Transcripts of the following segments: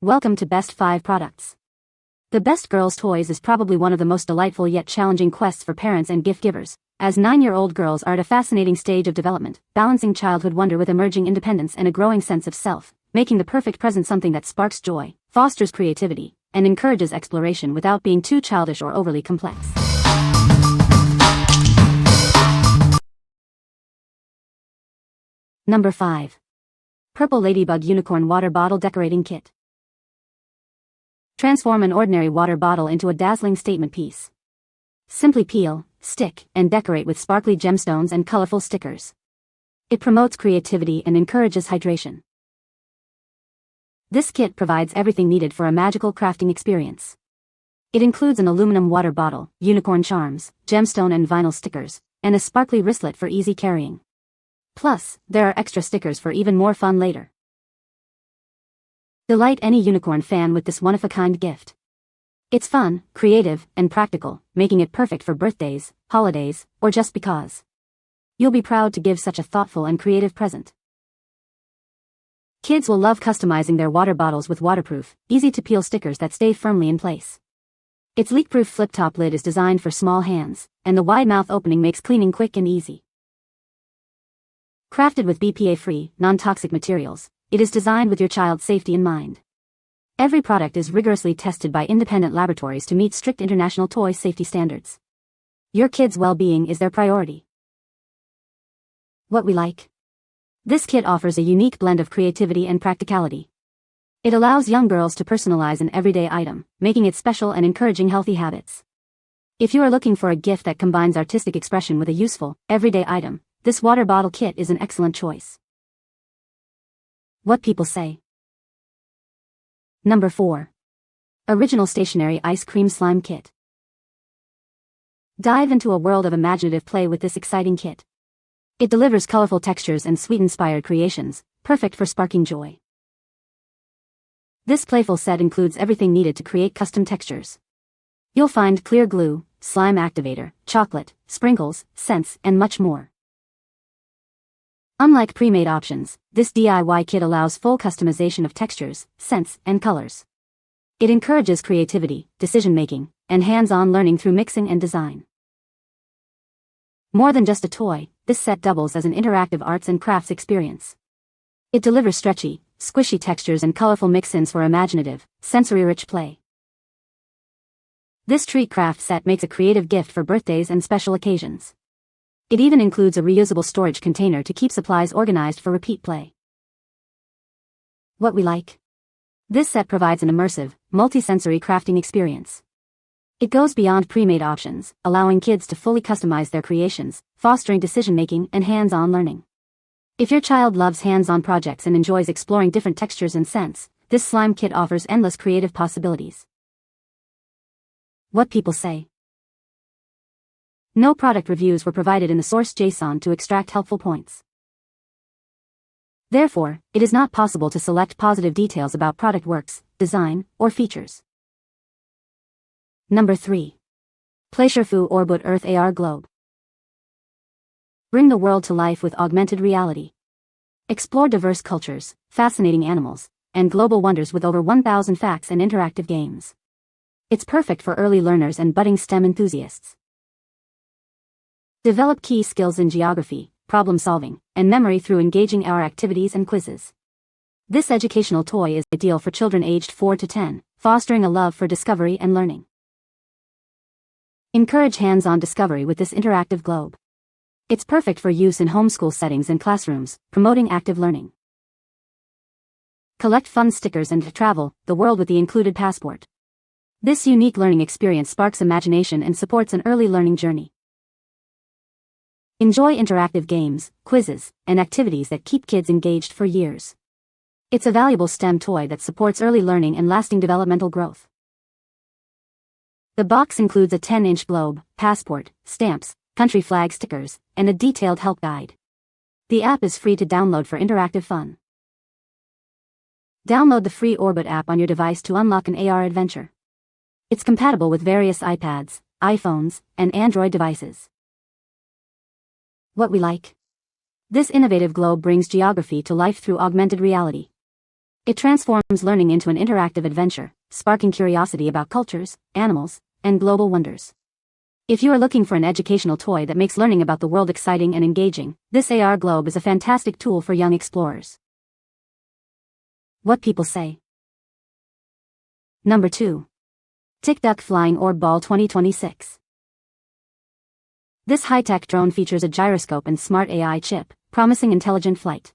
Welcome to Best 5 Products. The Best Girls Toys is probably one of the most delightful yet challenging quests for parents and gift givers, as 9-year-old girls are at a fascinating stage of development, balancing childhood wonder with emerging independence and a growing sense of self, making the perfect present something that sparks joy, fosters creativity, and encourages exploration without being too childish or overly complex. Number 5. Purple Ladybug Unicorn Water Bottle Decorating Kit. Transform an ordinary water bottle into a dazzling statement piece. Simply peel, stick, and decorate with sparkly gemstones and colorful stickers. It promotes creativity and encourages hydration. This kit provides everything needed for a magical crafting experience. It includes an aluminum water bottle, unicorn charms, gemstone and vinyl stickers, and a sparkly wristlet for easy carrying. Plus, there are extra stickers for even more fun later. Delight any unicorn fan with this one-of-a-kind gift. It's fun, creative, and practical, making it perfect for birthdays, holidays, or just because. You'll be proud to give such a thoughtful and creative present. Kids will love customizing their water bottles with waterproof, easy-to-peel stickers that stay firmly in place. Its leak-proof flip-top lid is designed for small hands, and the wide mouth opening makes cleaning quick and easy. Crafted with BPA-free, non-toxic materials, it is designed with your child's safety in mind. Every product is rigorously tested by independent laboratories to meet strict international toy safety standards. Your kids' well-being is their priority. What we like. This kit offers a unique blend of creativity and practicality. It allows young girls to personalize an everyday item, making it special and encouraging healthy habits. If you are looking for a gift that combines artistic expression with a useful, everyday item, this water bottle kit is an excellent choice. What people say. Number 4. Original Stationery Ice Cream Slime Kit. Dive into a world of imaginative play with this exciting kit. It delivers colorful textures and sweet-inspired creations, perfect for sparking joy. This playful set includes everything needed to create custom textures. You'll find clear glue, slime activator, chocolate, sprinkles, scents, and much more. Unlike pre-made options, this DIY kit allows full customization of textures, scents, and colors. It encourages creativity, decision-making, and hands-on learning through mixing and design. More than just a toy, this set doubles as an interactive arts and crafts experience. It delivers stretchy, squishy textures and colorful mix-ins for imaginative, sensory-rich play. This treat craft set makes a creative gift for birthdays and special occasions. It even includes a reusable storage container to keep supplies organized for repeat play. What we like. This set provides an immersive, multi-sensory crafting experience. It goes beyond pre-made options, allowing kids to fully customize their creations, fostering decision-making and hands-on learning. If your child loves hands-on projects and enjoys exploring different textures and scents, this slime kit offers endless creative possibilities. What people say. No product reviews were provided in the source JSON to extract helpful points. Therefore, it is not possible to select positive details about product works, design, or features. Number 3. PlayShifu Orboot Earth AR Globe. Bring the world to life with augmented reality. Explore diverse cultures, fascinating animals, and global wonders with over 1,000 facts and interactive games. It's perfect for early learners and budding STEM enthusiasts. Develop key skills in geography, problem-solving, and memory through engaging AR activities and quizzes. This educational toy is ideal for children aged 4 to 10, fostering a love for discovery and learning. Encourage hands-on discovery with this interactive globe. It's perfect for use in homeschool settings and classrooms, promoting active learning. Collect fun stickers and travel the world with the included passport. This unique learning experience sparks imagination and supports an early learning journey. Enjoy interactive games, quizzes, and activities that keep kids engaged for years. It's a valuable STEM toy that supports early learning and lasting developmental growth. The box includes a 10-inch globe, passport, stamps, country flag stickers, and a detailed help guide. The app is free to download for interactive fun. Download the free Orboot app on your device to unlock an AR adventure. It's compatible with various iPads, iPhones, and Android devices. What we like. This innovative globe brings geography to life through augmented reality. It transforms learning into an interactive adventure, sparking curiosity about cultures, animals, and global wonders. If you are looking for an educational toy that makes learning about the world exciting and engaging, this AR globe is a fantastic tool for young explorers. What people say. Number 2. Tikduck Flying Orb Ball 2026. This high-tech drone features a gyroscope and smart AI chip, promising intelligent flight.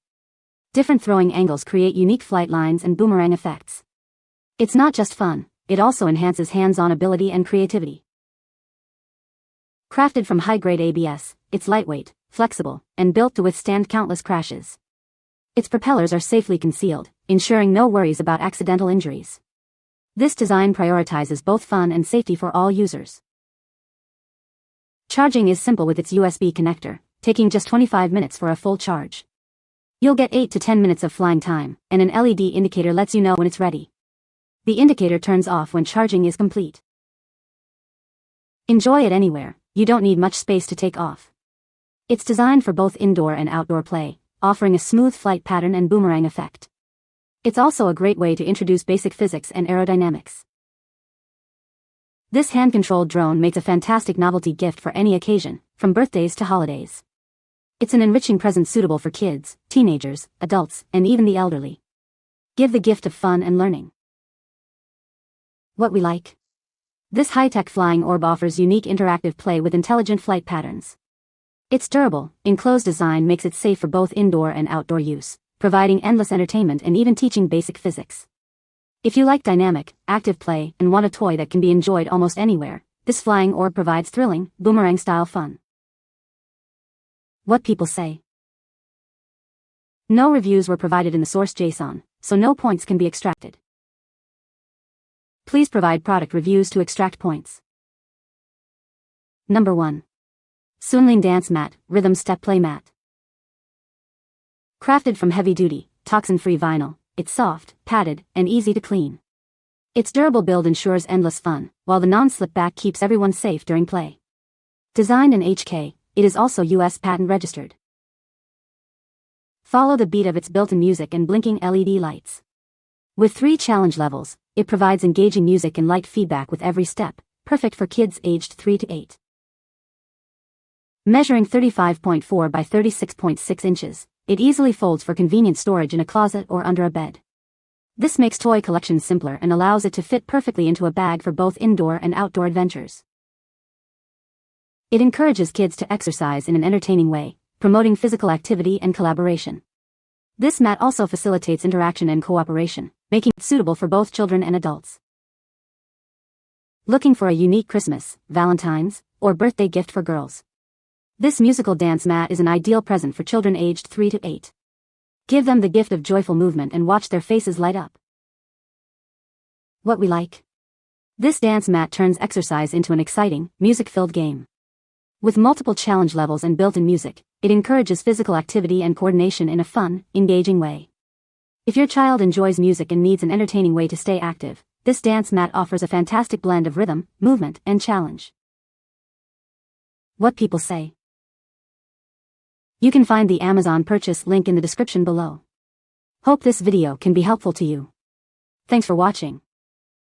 Different throwing angles create unique flight lines and boomerang effects. It's not just fun, it also enhances hands-on ability and creativity. Crafted from high-grade ABS, it's lightweight, flexible, and built to withstand countless crashes. Its propellers are safely concealed, ensuring no worries about accidental injuries. This design prioritizes both fun and safety for all users. Charging is simple with its USB connector, taking just 25 minutes for a full charge. You'll get 8 to 10 minutes of flying time, and an LED indicator lets you know when it's ready. The indicator turns off when charging is complete. Enjoy it anywhere, you don't need much space to take off. It's designed for both indoor and outdoor play, offering a smooth flight pattern and boomerang effect. It's also a great way to introduce basic physics and aerodynamics. This hand-controlled drone makes a fantastic novelty gift for any occasion, from birthdays to holidays. It's an enriching present suitable for kids, teenagers, adults, and even the elderly. Give the gift of fun and learning. What we like. This high-tech flying orb offers unique interactive play with intelligent flight patterns. Its durable, enclosed design makes it safe for both indoor and outdoor use, providing endless entertainment and even teaching basic physics. If you like dynamic, active play and want a toy that can be enjoyed almost anywhere, this flying orb provides thrilling, boomerang-style fun. What people say. No reviews were provided in the source JSON, so no points can be extracted. Please provide product reviews to extract points. Number 1. SUNLIN Dance Mat, Rhythm Step Play Mat. Crafted from heavy-duty, toxin-free vinyl, it's soft, padded, and easy to clean. Its durable build ensures endless fun, while the non-slip back keeps everyone safe during play. Designed in HK, it is also US patent registered. Follow the beat of its built-in music and blinking LED lights. With 3 challenge levels, it provides engaging music and light feedback with every step, perfect for kids aged 3 to 8. Measuring 35.4 by 36.6 inches, it easily folds for convenient storage in a closet or under a bed. This makes toy collections simpler and allows it to fit perfectly into a bag for both indoor and outdoor adventures. It encourages kids to exercise in an entertaining way, promoting physical activity and collaboration. This mat also facilitates interaction and cooperation, making it suitable for both children and adults. Looking for a unique Christmas, Valentine's, or birthday gift for girls? This musical dance mat is an ideal present for children aged 3 to 8. Give them the gift of joyful movement and watch their faces light up. What we like. This dance mat turns exercise into an exciting, music-filled game. With multiple challenge levels and built-in music, it encourages physical activity and coordination in a fun, engaging way. If your child enjoys music and needs an entertaining way to stay active, this dance mat offers a fantastic blend of rhythm, movement, and challenge. What people say. You can find the Amazon purchase link in the description below. Hope this video can be helpful to you. Thanks for watching.